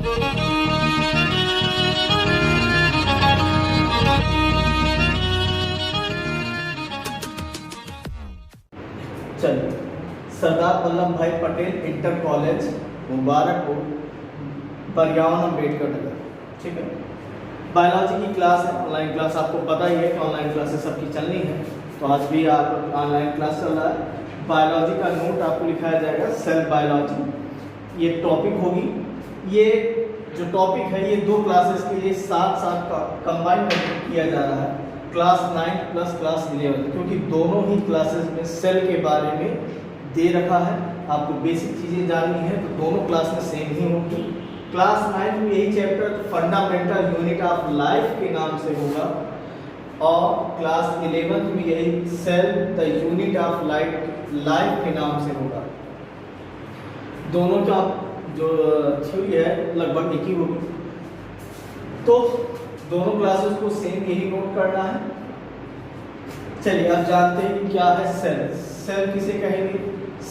चलिए, सरदार वल्लभ भाई Patel inter college Mubarakpur, पर्यावरण अम्बेडकर नगर। ठीक है, बायोलॉजी की क्लास है, ऑनलाइन क्लास। आपको पता ही है कि ऑनलाइन क्लासेस सबकी चलनी है, तो आज भी आप ऑनलाइन क्लास चल रहा है। बायोलॉजी का नोट आपको लिखाया जाएगा, सेल बायोलॉजी ये टॉपिक होगी। ये जो टॉपिक है ये 2 क्लासेस के लिए साथ साथ कंबाइन किया जा रहा है, क्लास 9 प्लस क्लास 11, क्योंकि दोनों ही क्लासेस में सेल के बारे में दे रखा है। आपको बेसिक चीज़ें जाननी है तो दोनों क्लास में सेम ही होगी। क्लास 9 में यही chapter fundamental unit of life के नाम से होगा, और क्लास 11 में यही cell the unit of life के नाम से होगा। दोनों का जो थ्योरी है लगभग एक ही होगी, तो दोनों क्लासेस को सेम यही नोट करना है। चलिए, अब जानते हैं कि क्या है सेल। सेल किसे कहेंगे?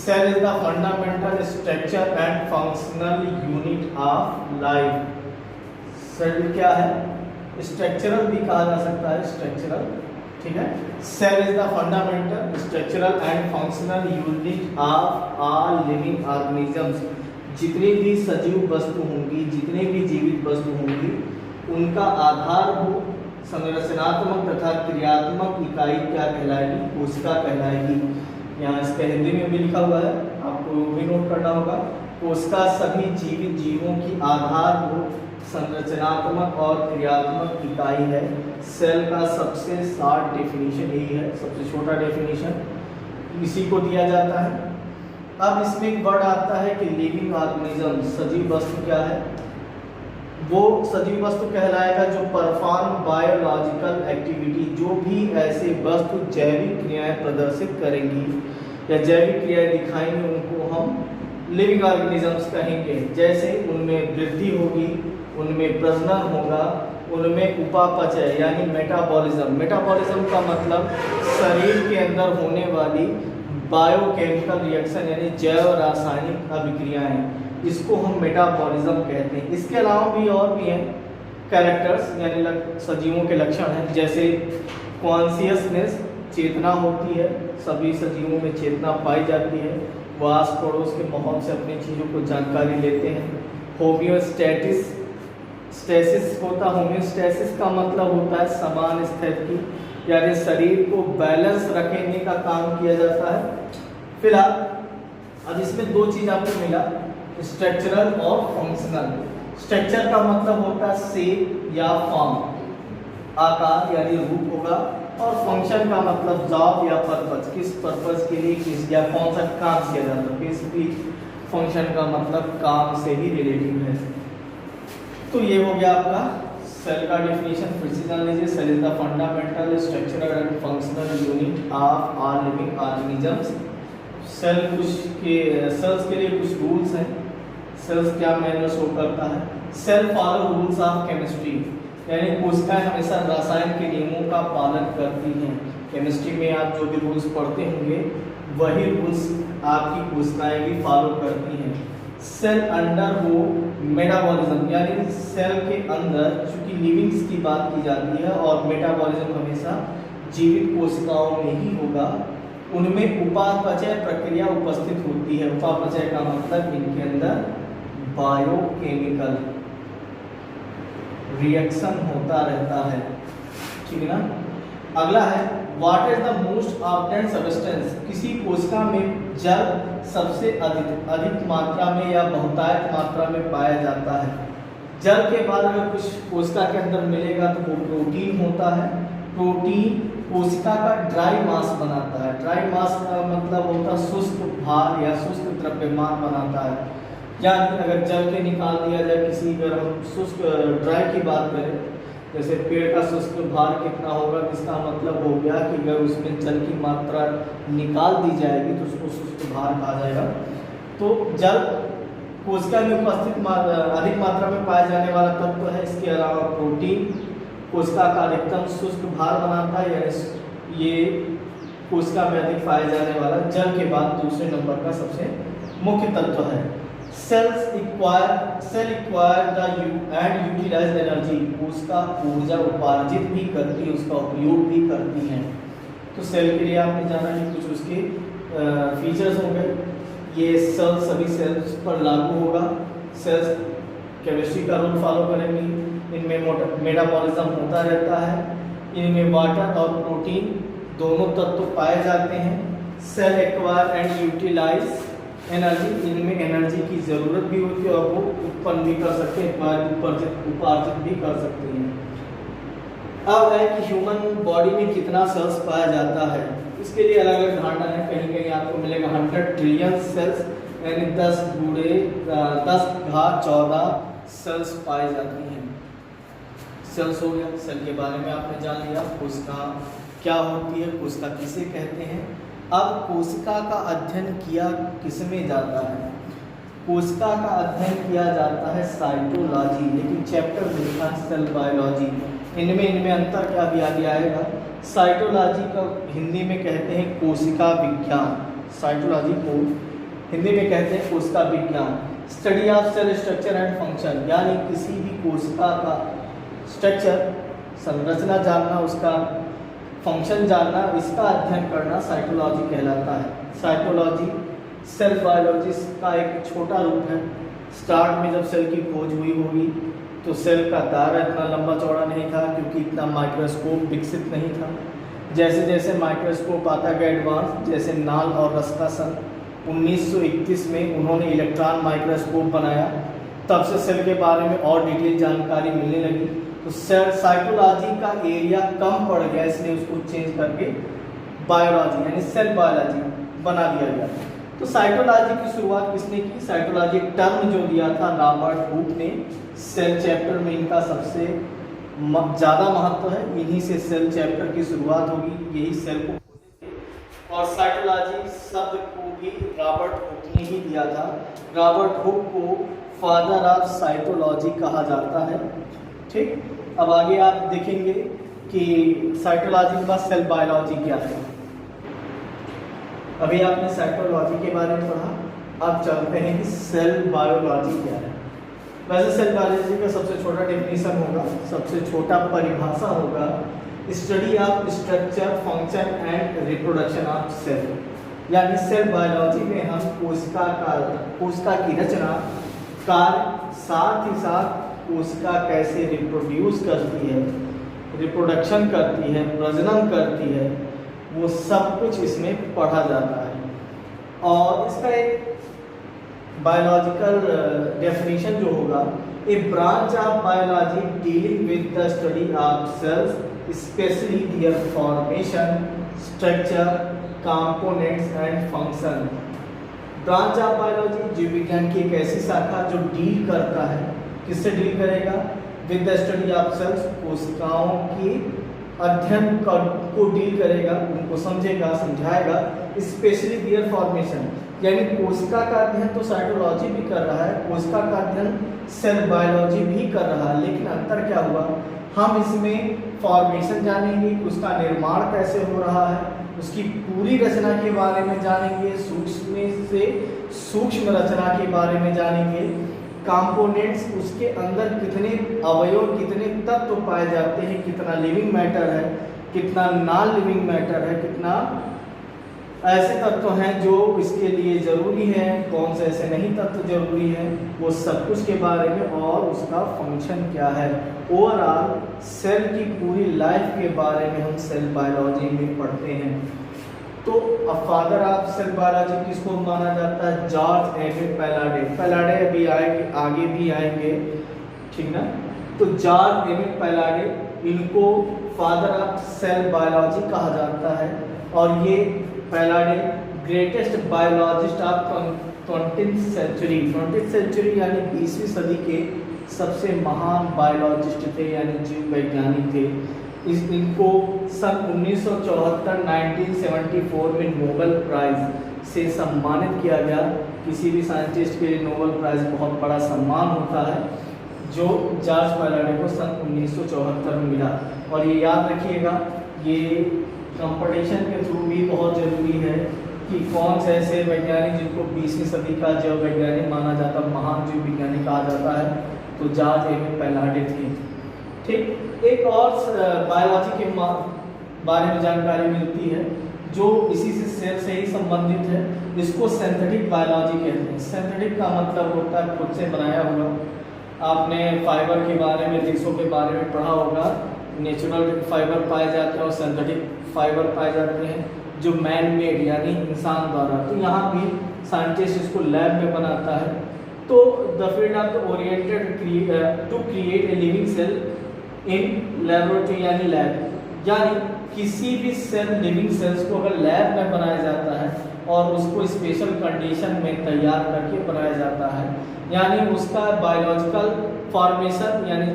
Cell is the fundamental structure and functional unit of life. Cell क्या है? स्ट्रक्चरल भी कहा जा सकता है, स्ट्रक्चरल। ठीक है, cell is the fundamental structural and functional unit of all living organisms. जितने भी सजीव वस्तु होंगी, जितने भी जीवित वस्तु होंगी, उनका आधारभूत संरचनात्मक तथा क्रियात्मक इकाई क्या कहलाएगी? कोशिका कहलाएगी। यहाँ इसके हिंदी में भी लिखा हुआ है, आपको भी नोट करना होगा। कोशिका सभी जीवित जीवों की आधारभूत संरचनात्मक और क्रियात्मक इकाई है। सेल का सबसे शॉर्ट डेफिनेशन यही है, सबसे छोटा डेफिनेशन इसी को दिया जाता है। अब इसमें एक वर्ड आता है कि लिविंग ऑर्गेनिज्म, सजीव वस्तु क्या है? वो सजीव वस्तु कहलाएगा जो परफॉर्म बायोलॉजिकल एक्टिविटी, जो भी ऐसे वस्तु जैविक क्रियाएं प्रदर्शित करेंगी या जैविक क्रियाएं दिखाएंगी, उनको हम लिविंग ऑर्गेनिजम्स कहेंगे। जैसे उनमें वृद्धि होगी, उनमें प्रजनन होगा, उनमें उपापचय यानी मेटाबॉलिज्म। मेटाबॉलिज्म का मतलब शरीर के अंदर होने वाली बायोकेमिकल रिएक्शन यानी जैव रासायनिक अभिक्रियाएं, इसको हम मेटाबॉलिज्म कहते हैं। इसके अलावा भी और भी हैं कैरेक्टर्स यानी सजीवों के लक्षण हैं, जैसे कॉन्शियसनेस, चेतना होती है, सभी सजीवों में चेतना पाई जाती है। वो आस पड़ोस के माहौल से अपनी चीज़ों को जानकारी लेते हैं। होम्योस्टैटिस स्टेसिस होता, होम्योस्टैसिस का मतलब होता है समान स्थिति, यानी शरीर को बैलेंस रखने का काम किया जाता है। फिलहाल अब इसमें 2 चीज़ आपको मिला, स्ट्रक्चरल और फंक्शनल। स्ट्रक्चर का मतलब होता है शेप या फॉर्म, आकार यानी रूप होगा, और फंक्शन का मतलब जॉब या पर्पज, किस पर्पज के लिए किस या कौन सा काम किया जाता है। बेसिकली फंक्शन का मतलब काम से ही रिलेटिव है। तो ये हो गया आपका सेल का डेफिनेशन। फिर से जान लीजिए, cell is the fundamental structural and functional unit of all living organisms. Cells के लिए कुछ रूल्स हैं। सेल्स क्या मैनर शो करता है? Cell follow rules of chemistry, यानी कोशिकाएं हमेशा रसायन के नियमों का पालन करती हैं। केमिस्ट्री में आप जो भी रूल्स पढ़ते होंगे वही रूल्स आपकी कोशिकाएं भी फॉलो करती हैं। सेल अंडर वो मेटाबॉलिज्म, यानी सेल के अंदर चूंकि लिविंग्स की बात की जाती है और मेटाबॉलिज्म हमेशा जीवित कोशिकाओं में ही होगा, उनमें उपापचय प्रक्रिया उपस्थित होती है। उपापचय का मतलब इनके अंदर बायोकेमिकल रिएक्शन होता रहता है। ठीक है ना। अगला है what is the most abundant substance. किसी कोशिका में जल सबसे अधिक मात्रा में या बहुतायत मात्रा में पाया जाता है। जल के बाद अगर कुछ कोशिका के अंदर मिलेगा तो वो प्रोटीन होता है। प्रोटीन कोशिका का ड्राई मास बनाता है। ड्राई मास का मतलब होता है शुष्क भार या शुष्क द्रव्यमान बनाता है। यानी अगर जल के निकाल दिया जाए किसी, अगर हम शुष्क ड्राई की बात करें, जैसे पेड़ का शुष्क भार कितना होगा, इसका मतलब हो गया कि अगर उसमें जल की मात्रा निकाल दी जाएगी तो उसको शुष्क भार कहा जाएगा। तो जल कोशिका में उपस्थित अधिक मात्रा में पाए जाने वाला तत्व है। इसके अलावा प्रोटीन कोशिका का अधिकतम शुष्क भार बनाता है, यानी ये कोशिका में अधिक पाए जाने वाला जल के बाद दूसरे नंबर का सबसे मुख्य तत्व है। Cell acquire the and utilise energy, उसका ऊर्जा उपार्जित भी करती है, उसका उपयोग भी करती हैं। तो सेल के लिए आपने जाना है कुछ उसके फीचर्स हो गए। ये सेल सभी सेल्स पर लागू होगा। सेल्स केमिस्ट्री का रूल फॉलो करेंगी, इनमें मेटाबॉलिज्म होता रहता है, इनमें वाटर और प्रोटीन दोनों तत्व पाए जाते हैं। Cell acquire and utilise energy, इनमें एनर्जी की ज़रूरत भी होती है और वो उत्पन्न भी कर सकते हैं, उपार्जित भी कर सकते हैं। अब है कि ह्यूमन बॉडी में कितना सेल्स पाया जाता है, इसके लिए अलग अलग धारणा है। कहीं कहीं आपको मिलेगा 100 ट्रिलियन सेल्स, यानी 10^14 सेल्स पाई जाती हैं। सेल्स हो गया, सेल के बारे में आपने जान लिया, कोशिका क्या होती है, कोशिका किसे कहते हैं। अब कोशिका का अध्ययन किया किसमें जाता है? कोशिका का अध्ययन किया जाता है साइटोलॉजी, लेकिन चैप्टर लिखा है सेल बायोलॉजी। इनमें अंतर क्या भी आगे आएगा। साइटोलॉजी का हिंदी में कहते हैं कोशिका विज्ञान, साइटोलॉजी को हिंदी में कहते हैं कोशिका विज्ञान। Study of cell structure and function, यानी किसी भी कोशिका का स्ट्रक्चर, संरचना जानना, उसका फंक्शन जानना, इसका अध्ययन करना साइटोलॉजी कहलाता है। साइटोलॉजी सेल बायोलॉजी का एक छोटा रूप है। स्टार्ट में जब सेल की खोज हुई होगी तो सेल का दायरा इतना लंबा चौड़ा नहीं था, क्योंकि इतना माइक्रोस्कोप विकसित नहीं था। जैसे जैसे माइक्रोस्कोप आता गया एडवांस, जैसे नाल और रस्का सन 1931 में उन्होंने इलेक्ट्रॉन माइक्रोस्कोप बनाया, तब से सेल के बारे में और डिटेल जानकारी मिलने लगी। तो सेल साइटोलॉजी का एरिया कम पड़ गया, इसलिए उसको चेंज करके बायोलॉजी यानी सेल बायोलॉजी बना दिया गया। तो साइटोलॉजी की शुरुआत किसने की? साइटोलॉजी टर्म जो दिया था रॉबर्ट हुक ने। सेल चैप्टर में इनका सबसे ज़्यादा महत्व है, इन्हीं से सेल चैप्टर की शुरुआत होगी, यही सेल को। और साइटोलॉजी शब्द को भी रॉबर्ट हुक ने ही दिया था। रॉबर्ट हुक को फादर ऑफ साइटोलॉजी कहा जाता है। ठीक, अब आगे आप देखेंगे कि साइटोलॉजी के बाद सेल बायोलॉजी क्या है। अभी आपने साइटोलॉजी के बारे में पढ़ा, अब चलते हैं कि सेल बायोलॉजी क्या है। वैसे सेल बायोलॉजी का सबसे छोटा डेफिनेशन होगा, सबसे छोटा परिभाषा होगा, study of structure function and reproduction of cell. यानी सेल बायोलॉजी में हम कोशिका की रचना, कार्य, साथ ही साथ कोशिका कैसे रिप्रोड्यूस करती है, रिप्रोडक्शन करती है, प्रजनन करती है, वो सब कुछ इसमें पढ़ा जाता है। और इसका एक बायोलॉजिकल डेफिनेशन जो होगा, a branch of biology dealing with the study of cells specially their formation, structure, components and function. Branch of biology जीव विज्ञान की एक ऐसी शाखा जो डील करता है, किससे डील करेगा? With the study of cells, कोशिकाओं की अध्ययन को डील करेगा, उनको समझेगा, समझाएगा। स्पेशली देयर फॉर्मेशन, यानी कोशिका का अध्ययन तो साइटोलॉजी भी कर रहा है, कोशिका का अध्ययन सेल बायोलॉजी भी कर रहा है, लेकिन अंतर क्या हुआ? हम इसमें फॉर्मेशन जानेंगे, उसका निर्माण कैसे हो रहा है, उसकी पूरी रचना के बारे में जानेंगे, सूक्ष्म से सूक्ष्म रचना के बारे में जानेंगे। कंपोनेंट्स, उसके अंदर कितने अवयव, कितने तत्व पाए जाते हैं, कितना लिविंग मैटर है, कितना नॉन लिविंग मैटर है, कितना ऐसे तत्व हैं जो इसके लिए ज़रूरी हैं, कौन से ऐसे नहीं तत्व जरूरी हैं, वो सब कुछ के बारे में, और उसका फंक्शन क्या है। ओवरऑल सेल की पूरी लाइफ के बारे में हम सेल बायोलॉजी में पढ़ते हैं। तो फादर ऑफ सेल बायोलॉजी किसको माना जाता है? George Emil पैलाडे। पैलाडे अभी आएंगे, आगे भी आएंगे, ठीक ना। तो जॉर्ज एमिल पैलाडे, इनको फादर ऑफ सेल बायोलॉजी कहा जाता है। और ये Palade greatest biologist of 20th century, 20th century यानी 20वीं सदी के सबसे महान बायोलॉजिस्ट थे, यानी जीव वैज्ञानिक थे। इनको सन 1974 में नोबेल प्राइज से सम्मानित किया गया। किसी भी साइंटिस्ट के लिए नोबेल प्राइज बहुत बड़ा सम्मान होता है, जो जॉर्ज पैलाडे को सन 1974 में मिला। और ये याद रखिएगा, ये कंपटीशन के थ्रू भी बहुत ज़रूरी है कि कौन से ऐसे वैज्ञानिक जिनको 20वीं सदी का जैव वैज्ञानिक माना जाता, महान जीव वैज्ञानिक कहा जाता है, तो जॉर्ज एमिल पैलाडे थे। ठीक, एक और बायोलॉजी के बारे में जानकारी मिलती है जो इसी से सेल से ही संबंधित है। इसको सिंथेटिक बायोलॉजी कहते हैं। सिंथेटिक का मतलब होता है खुद से बनाया हुआ। आपने फाइबर के बारे में, देशों के बारे में पढ़ा होगा। नेचुरल फाइबर पाए जाते हैं और सिंथेटिक फाइबर पाए जाते हैं जो मैन मेड यानी इंसान द्वारा। तो यहाँ भी साइंटिस्ट इसको लैब में बनाता है। तो the field of the oriented to create a living cell in laboratory यानी लैब, यानी किसी भी सेल, लिविंग सेल्स को अगर लैब में बनाया जाता है और उसको स्पेशल कंडीशन में तैयार करके बनाया जाता है, यानी उसका बायोलॉजिकल फॉर्मेशन यानी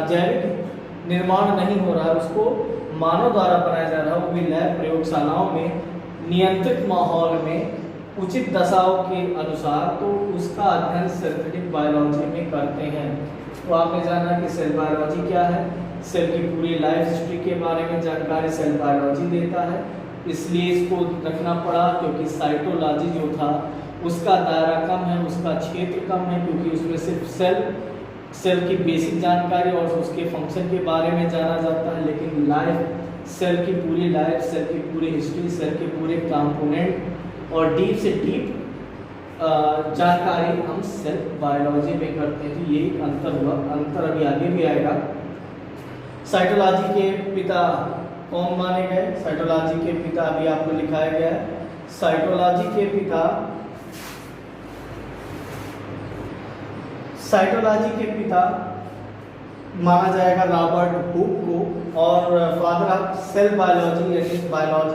जैविक निर्माण नहीं हो रहा है, उसको मानव द्वारा बनाया जा रहा है, वो भी लैब प्रयोगशालाओं में नियंत्रित माहौल में उचित दशाओं के अनुसार, तो उसका अध्ययन सिंथेटिक बायोलॉजी में करते हैं। तो आपने जाना कि सेल बायोलॉजी क्या है। सेल की पूरी लाइफ हिस्ट्री के बारे में जानकारी सेल बायोलॉजी देता है, इसलिए इसको रखना पड़ा क्योंकि साइटोलॉजी जो था उसका दायरा कम है, उसका क्षेत्र कम है, क्योंकि उसमें सिर्फ सेल की बेसिक जानकारी और उसके फंक्शन के बारे में जाना जाता है। लेकिन लाइफ, सेल की पूरी लाइफ, सेल की पूरी हिस्ट्री, सेल के पूरे कंपोनेंट और डीप से डीप जानकारी हम सेल बायोलॉजी में करते हैं। तो ये अंतर हुआ। अंतर अभी आगे भी आएगा। साइटोलॉजी के पिता कौन माने गए? साइटोलॉजी के पिता अभी आपको लिखाया गया है। साइटोलॉजी के पिता माना जाएगा रॉबर्ट हुक को, और फादर ऑफ सेल बायोलॉजी यानी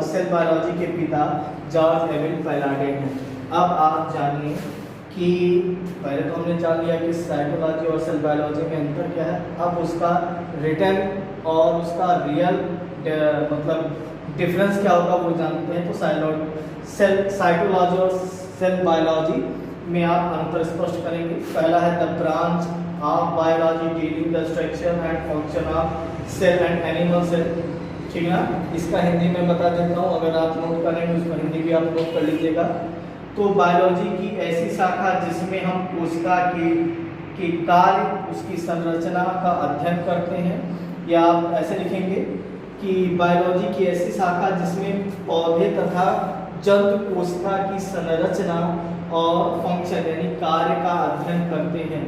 सेल बायोलॉजी के पिता जॉर्ज एमिल पैलाडे हैं। अब आप जानिए कि पहले तो हमने जान लिया कि साइटोलॉजी और सेल बायोलॉजी में अंतर क्या है। अब उसका रिटर्न और उसका रियल मतलब डिफरेंस क्या होगा वो जानते हैं। तो साइटोलॉजी और सेल बायोलॉजी में आप अंतर स्पष्ट करेंगे। पहला है the branch of biology dealing the structure and function of cell and animal cell. ठीक है ना, इसका हिंदी में बता देता हूँ, अगर आप नोट करेंगे उसका हिंदी भी आप नोट कर लीजिएगा। तो बायोलॉजी की ऐसी शाखा जिसमें हम कोशिका के कार्य, उसकी संरचना का अध्ययन करते हैं, या आप ऐसे लिखेंगे कि बायोलॉजी की ऐसी शाखा जिसमें पौधे तथा जंतु कोशिका की संरचना और फंक्शन यानी कार्य का अध्ययन करते हैं।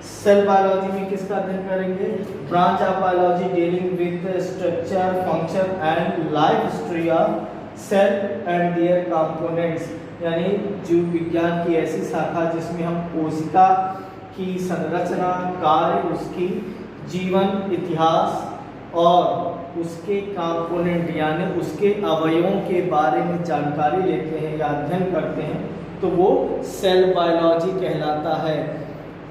सेल बायोलॉजी में किसका अध्ययन करेंगे? Branch of biology dealing with structure, function and life history of cell and their components, यानी जीव विज्ञान की ऐसी शाखा जिसमें हम कोशिका की संरचना, कार्य, उसकी जीवन इतिहास और उसके कंपोनेंट यानी उसके अवयवों के बारे में जानकारी लेते हैं या अध्ययन करते हैं, तो वो सेल बायोलॉजी कहलाता है।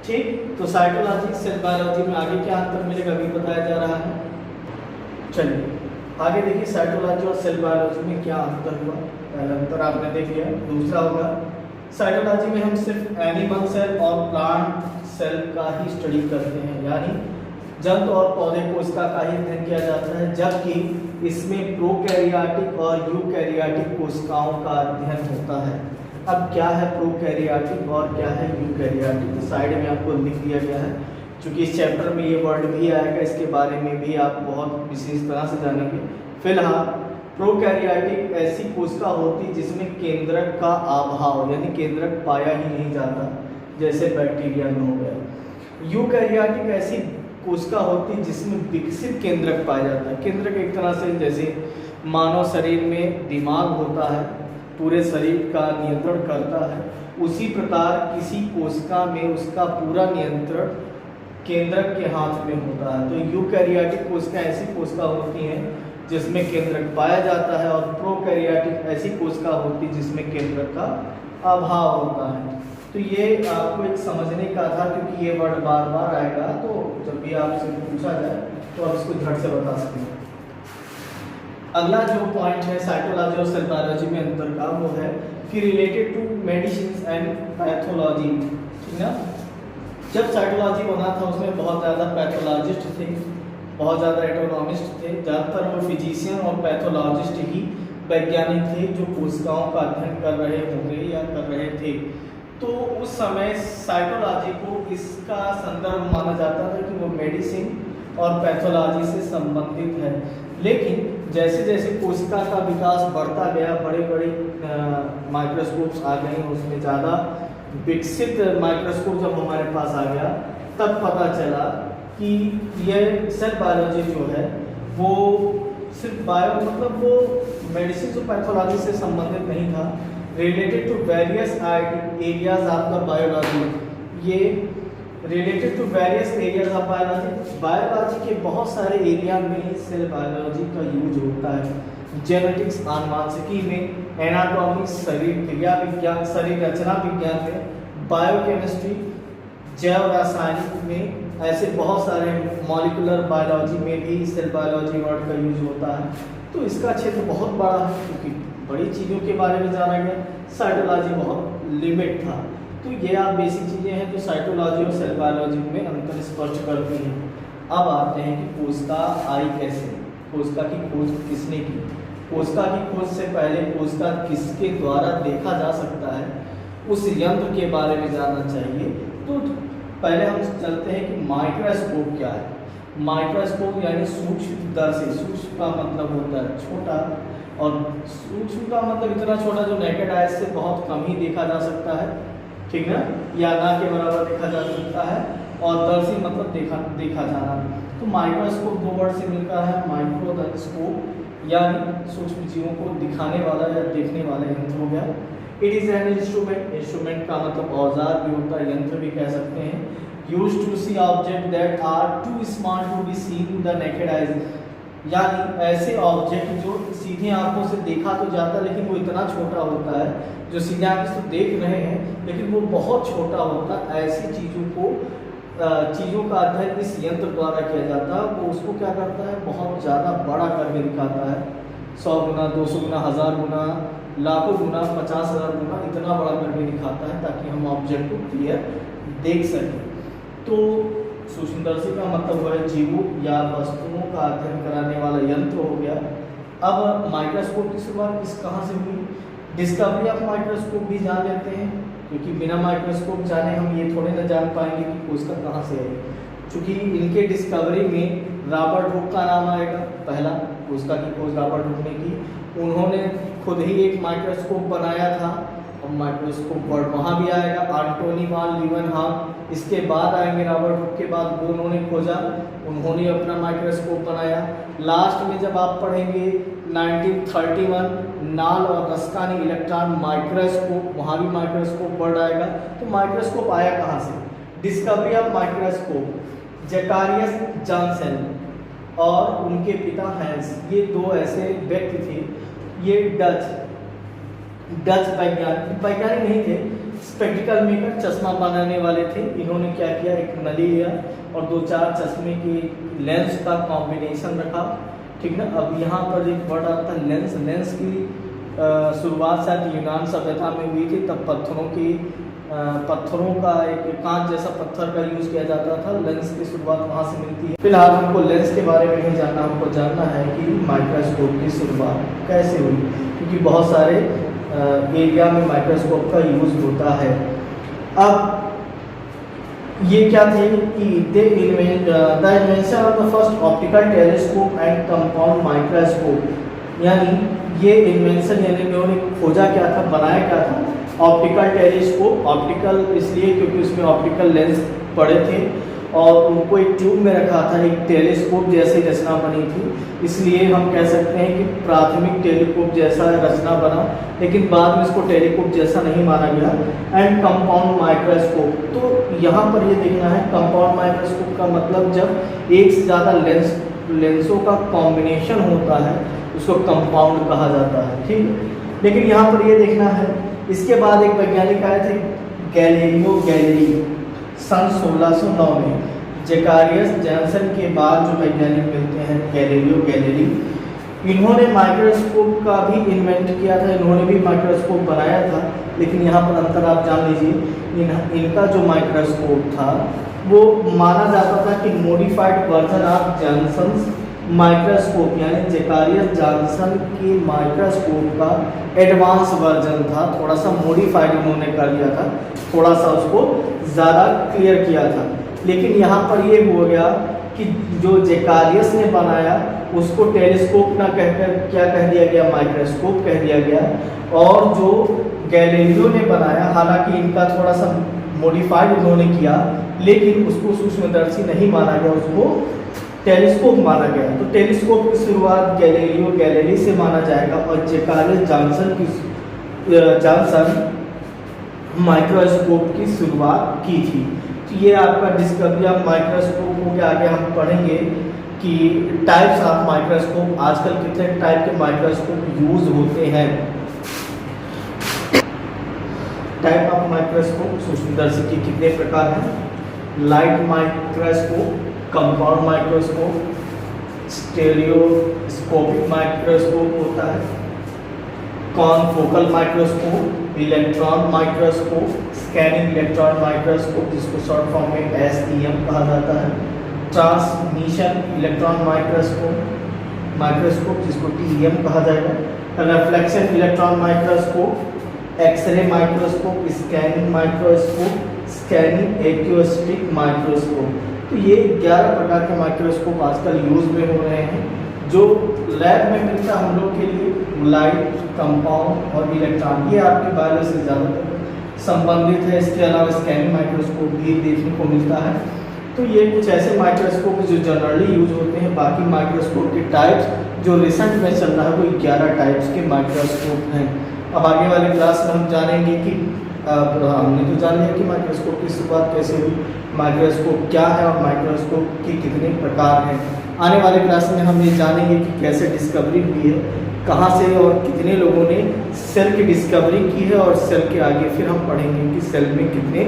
ठीक, तो साइटोलॉजी सेल बायोलॉजी में आगे क्या अंतर मिलेगा अभी बताया जा रहा है। चलिए आगे देखिए साइटोलॉजी और सेल बायोलॉजी में क्या अंतर हुआ। पहला अंतर आपने देख लिया। दूसरा होगा साइटोलॉजी में हम सिर्फ एनिमल सेल और प्लांट सेल का ही स्टडी करते हैं, यानी जंतु और पौधे कोशिका का ही अध्ययन किया जाता है, जबकि इसमें प्रोकैरियोटिक और यूकैरियोटिक कोशिकाओं का अध्ययन होता है। अब क्या है प्रोकैरियोटिक और क्या है यूकैरियोटिक, तो साइड में आपको लिख दिया गया है। चूँकि इस चैप्टर में ये वर्ड भी आएगा, इसके बारे में भी आप बहुत विशेष तरह से जानेंगे। फिलहाल प्रोकैरियोटिक ऐसी कोशिका होती जिसमें केंद्रक का अभाव यानी केंद्रक पाया ही नहीं जाता, जैसे बैक्टीरिया में हो गया। यूकैरियोटिक ऐसी कोशिका होती जिसमें विकसित केंद्रक पाया जाता है। केंद्रक एक तरह से जैसे मानव शरीर में दिमाग होता है, पूरे शरीर का नियंत्रण करता है, उसी प्रकार किसी कोशिका में उसका पूरा नियंत्रण केंद्रक के हाथ में होता है। तो यूकैरियोटिक कोशिका ऐसी कोशिका होती हैं जिसमें केंद्रक पाया जाता है, और प्रोकैरियोटिक ऐसी कोशिका होती है जिसमें केंद्रक का अभाव होता है। तो ये आपको एक समझने का था, क्योंकि ये वर्ड बार बार आएगा, तो जब भी आपसे पूछा जाए तो आप इसको झट से बता सकते हैं। अगला जो पॉइंट है साइटोलॉजी और सेल बायोलॉजी में अंतर का, वो है कि related to medicine and pathology. ठीक है, जब साइटोलॉजी बना था उसमें बहुत ज़्यादा पैथोलॉजिस्ट थे, बहुत ज़्यादा एटोनॉमिस्ट थे। ज़्यादातर वो फिजिशियन और पैथोलॉजिस्ट ही वैज्ञानिक थे जो कोशिकाओं का अध्ययन कर रहे होंगे या कर रहे थे, तो उस समय साइटोलॉजी को इसका संदर्भ माना जाता था कि वो मेडिसिन और पैथोलॉजी से संबंधित है। लेकिन जैसे जैसे कोशिका का विकास बढ़ता गया, बड़े बड़े माइक्रोस्कोप्स आ गए, उसमें ज़्यादा विकसित माइक्रोस्कोप जब हमारे पास आ गया, तब पता चला कि ये सेल बायोलॉजी जो है वो सिर्फ बायो मतलब वो मेडिसिन और पैथोलॉजी से संबंधित नहीं था, related to various areas of the biology. ये related to various areas of biology, biology के बहुत सारे एरिया में सेल बायोलॉजी का यूज होता है। जेनेटिक्स आनुवांशिकी में, एनाटॉमी शरीर क्रिया विज्ञान, शरीर रचना विज्ञान में, बायोकेमिस्ट्री जैव रासायनिक में, ऐसे बहुत सारे मॉलिकुलर बायोलॉजी में भी सेल बायोलॉजी वर्ड का यूज होता है। तो इसका क्षेत्र बहुत बड़ा है, क्योंकि बड़ी चीज़ों के बारे में जाना गया, साइटोलॉजी बहुत लिमिट था। तो ये आप बेसिक चीज़ें हैं जो साइटोलॉजी और सेल बायोलॉजी में अंतर स्पष्ट करती हैं। अब आते हैं कि कोशिका आई कैसे, कोशिका की खोज किसने की। कोशिका की खोज से पहले कोशिका किसके द्वारा देखा जा सकता है, उस यंत्र के बारे में जानना चाहिए। तो पहले हम चलते हैं कि माइक्रोस्कोप क्या है। माइक्रोस्कोप यानी सूक्ष्मदर्शी, सूक्ष्म का मतलब होता है छोटा, और सूक्ष्म का मतलब इतना छोटा जो नेकेड आई से बहुत कम ही देखा जा सकता है, ठीक है, या ना के बराबर देखा जा सकता है, और दर्शी मतलब देखा जाना। तो माइक्रोस्कोप दो वर्ड से मिलता है, माइक्रो द स्कोप यानी सूक्ष्म जीवों को दिखाने वाला या देखने वाला यंत्र हो गया। It is an instrument, instrument का मतलब औजार भी होता है, यंत्र भी कह सकते हैं। Used to see object that are too small to be seen the naked eyes, यानी ऐसे ऑब्जेक्ट जो सीधे आंखों से देखा तो जाता है लेकिन वो इतना छोटा होता है, जो सीधे आंखों से देख रहे हैं लेकिन वो बहुत छोटा होता है। ऐसी चीज़ों का अध्ययन इस यंत्र द्वारा किया जाता है। वो उसको क्या करता है, बहुत ज़्यादा बड़ा करके दिखाता है, 100 गुना, 200 गुना, 1000 गुना, लाखों गुना, 50,000 गुना, इतना बड़ा करके दिखाता है ताकि हम ऑब्जेक्ट को क्लियर देख सकें। तो सूक्ष्मदर्शी का मतलब है जीवों या वस्तुओं का अध्ययन कराने वाला यंत्र हो गया। अब माइक्रोस्कोप की शुरुआत कहाँ से हुई, डिस्कवरी ऑफ माइक्रोस्कोप भी जान लेते हैं, क्योंकि बिना माइक्रोस्कोप जाने हम ये थोड़े ना जान पाएंगे कि कोशिका कहाँ से आई। चूँकि इनके डिस्कवरी में रॉबर्ट हुक का नाम आएगा, पहला कोशिका की खोज रॉबर्ट हुक ने की। उन्होंने खुद ही एक माइक्रोस्कोप बनाया था, और माइक्रोस्कोप वर्ड वहाँ भी आएगा, एंटोनी वान लीवनहॉफ। इसके बाद आएंगे रॉबर्ट हुक के बाद, वो उन्होंने खोजा, उन्होंने अपना माइक्रोस्कोप बनाया। लास्ट में जब आप पढ़ेंगे 1931 नाल और रस्कानी इलेक्ट्रॉन माइक्रोस्कोप, वहाँ भी माइक्रोस्कोप वर्ड आएगा। तो माइक्रोस्कोप आया कहाँ से, डिस्कवरी ऑफ माइक्रोस्कोप, जैकारियस जॉनसन और उनके पिता हैंस, ये दो ऐसे व्यक्ति थे। ये डच वैज्ञानिक नहीं थे, स्पेक्टिकल मेकर, चश्मा बनाने वाले थे। इन्होंने क्या किया, एक नली लिया और 2-4 चश्मे की लेंस का कॉम्बिनेशन रखा, ठीक ना। अब यहाँ पर एक वर्ड आता है लेंस। लेंस की शुरुआत शायद यूनान सभ्यता में हुई थी, तब पत्थरों का एक कांच जैसा पत्थर का यूज़ किया जाता था। लेंस की शुरुआत वहाँ से मिलती है। फिलहाल हमको लेंस के बारे में नहीं जानना, हमको जानना है कि माइक्रोस्कोप की शुरुआत कैसे हुई, क्योंकि बहुत सारे एरिया में माइक्रोस्कोप का यूज होता है। अब ये क्या थे कि the invention of the first optical telescope and compound microscope, यानी ये इन्वेंशन यानी इन्होंने खोजा क्या था, बनाया क्या था, ऑप्टिकल टेलीस्कोप। ऑप्टिकल इसलिए क्योंकि उसमें ऑप्टिकल लेंस पड़े थे और उनको एक ट्यूब में रखा था, एक टेलीस्कोप जैसी रचना बनी थी, इसलिए हम कह सकते हैं कि प्राथमिक टेलीस्कोप जैसा रचना बना, लेकिन बाद में इसको टेलीस्कोप जैसा नहीं माना गया। एंड कंपाउंड माइक्रोस्कोप, तो यहाँ पर ये देखना है कंपाउंड माइक्रोस्कोप का मतलब जब एक से ज़्यादा लेंसों का कॉम्बिनेशन होता है उसको कंपाउंड कहा जाता है, ठीक। लेकिन यहाँ पर ये देखना है, इसके बाद एक वैज्ञानिक आए थे गैलीलियो गैलीली, सन 1609 में। जैकारियस जॉनसन के बाद जो वैज्ञानिक मिलते हैं गैलीलियो गैलीली, इन्होंने माइक्रोस्कोप का भी इन्वेंट किया था, इन्होंने भी माइक्रोस्कोप बनाया था। लेकिन यहाँ पर अंतर आप जान लीजिए, इनका जो माइक्रोस्कोप था वो माना जाता था कि मॉडिफाइड वर्जन ऑफ माइक्रोस्कोप यानी ज़ेकारियस जॉनसन की माइक्रोस्कोप का एडवांस वर्जन था, थोड़ा सा मॉडिफाइड उन्होंने कर दिया था, थोड़ा सा उसको ज़्यादा क्लियर किया था। लेकिन यहाँ पर ये हो गया कि जो ज़ेकारियस ने बनाया उसको टेलीस्कोप ना कहकर क्या कह दिया गया, माइक्रोस्कोप कह दिया गया। और जो गैलीलियो ने बनाया, हालांकि इनका थोड़ा सा मॉडिफाइड उन्होंने किया, लेकिन उसको सूक्ष्मदर्शी नहीं माना गया, उसको टेलीस्कोप माना गया। तो टेलीस्कोप की शुरुआत गैलीलियो गैलीली से माना जाएगा और ज़ेकारियस जॉनसन माइक्रोस्कोप की शुरुआत की थी। तो ये आपका डिस्कवरी ऑफ माइक्रोस्कोप हो गया। आगे हम पढ़ेंगे कि टाइप्स ऑफ माइक्रोस्कोप, आजकल कितने टाइप के माइक्रोस्कोप यूज होते हैं। टाइप ऑफ माइक्रोस्कोप सूक्ष्मदर्शी के कितने प्रकार हैं? Light microscope, compound microscope, stereoscopic microscope होता है, confocal microscope, electron microscope, scanning electron microscope जिसको शॉर्ट फॉर्म में SEM कहा जाता है, ट्रांसमिशन इलेक्ट्रॉन माइक्रोस्कोप जिसको TEM कहा जाएगा, reflection electron microscope, x-ray microscope, scanning microscope, scanning acoustic microscope. तो ये 11 प्रकार के माइक्रोस्कोप आजकल यूज में हो रहे हैं, जो लैब में मिलता है हम लोग के लिए। लाइट, कंपाउंड और इलेक्ट्रॉन, ये आपके बायोलॉजी से ज़्यादातर संबंधित है। इसके अलावा स्कैनिंग माइक्रोस्कोप भी देखने को मिलता है। तो ये कुछ ऐसे माइक्रोस्कोप जो जनरली यूज होते हैं। बाकी माइक्रोस्कोप के टाइप्स जो रिसेंट में चल रहा है वो 11 टाइप्स के माइक्रोस्कोप हैं। अब आगे वाले क्लास में हम जानेंगे कि हमने तो जान लिया कि माइक्रोस्कोप की शुरुआत कैसे हुई, माइक्रोस्कोप क्या है और माइक्रोस्कोप के कितने प्रकार हैं। आने वाले क्लास में हम ये जानेंगे कि कैसे डिस्कवरी हुई है, कहाँ से और कितने लोगों ने सेल की डिस्कवरी की है, और सेल के आगे फिर हम पढ़ेंगे कि सेल में कितने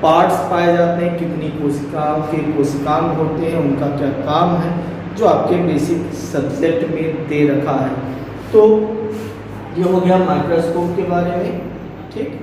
पार्ट्स पाए जाते हैं, कितनी कोशिकांग होते हैं, उनका क्या काम है, जो आपके बेसिक सब्जेक्ट में दे रखा है। तो ये हो गया माइक्रोस्कोप के बारे में। ठीक।